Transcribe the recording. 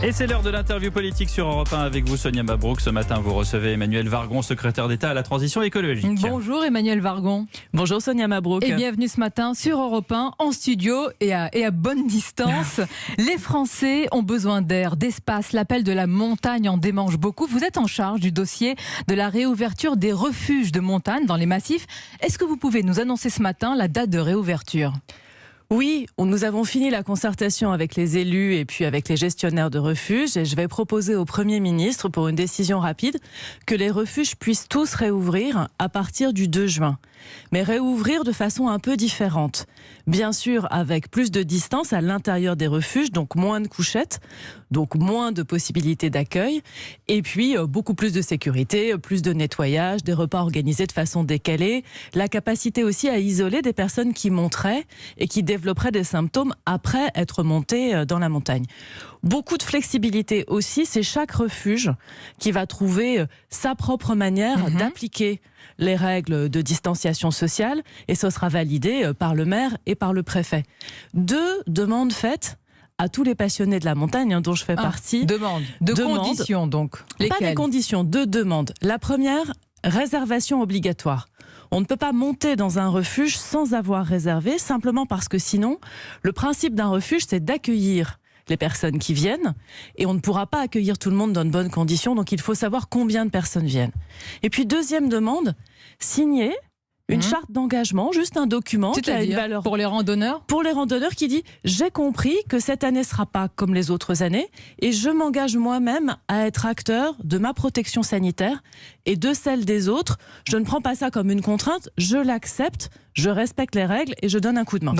Et c'est l'heure de l'interview politique sur Europe 1 avec vous, Sonia Mabrouk. Ce matin, vous recevez Emmanuelle Wargon, secrétaire d'État à la transition écologique. Bonjour Emmanuelle Wargon. Bonjour Sonia Mabrouk. Et bienvenue ce matin sur Europe 1, en studio et à bonne distance. Les Français ont besoin d'air, d'espace. L'appel de la montagne en démange beaucoup. Vous êtes en charge du dossier de la réouverture des refuges de montagne dans les massifs. Est-ce que vous pouvez nous annoncer ce matin la date de réouverture ? Oui, nous avons fini la concertation avec les élus et puis avec les gestionnaires de refuges et je vais proposer au Premier ministre, pour une décision rapide, que les refuges puissent tous réouvrir à partir du 2 juin. Mais réouvrir de façon un peu différente. Bien sûr, avec plus de distance à l'intérieur des refuges, donc moins de couchettes, donc moins de possibilités d'accueil, et puis beaucoup plus de sécurité, plus de nettoyage, des repas organisés de façon décalée, la capacité aussi à isoler des personnes qui monteraient et qui développeraient des symptômes après être montées dans la montagne. Beaucoup de flexibilité aussi, c'est chaque refuge qui va trouver sa propre manière d'appliquer les règles de distanciation sociale et ce sera validé par le maire et par le préfet. 2 demandes faites à tous les passionnés de la montagne dont je fais partie. Conditions donc. Pas des conditions, 2 demandes. La première, réservation obligatoire. On ne peut pas monter dans un refuge sans avoir réservé, simplement parce que sinon, le principe d'un refuge, c'est d'accueillir les personnes qui viennent, et on ne pourra pas accueillir tout le monde dans de bonnes conditions, donc il faut savoir combien de personnes viennent. Et puis deuxième demande, signer une charte d'engagement, juste un document qui a une valeur pour les randonneurs. Pour les randonneurs qui dit « J'ai compris que cette année ne sera pas comme les autres années et je m'engage moi-même à être acteur de ma protection sanitaire et de celle des autres. Je ne prends pas ça comme une contrainte, je l'accepte, je respecte les règles et je donne un coup de main. »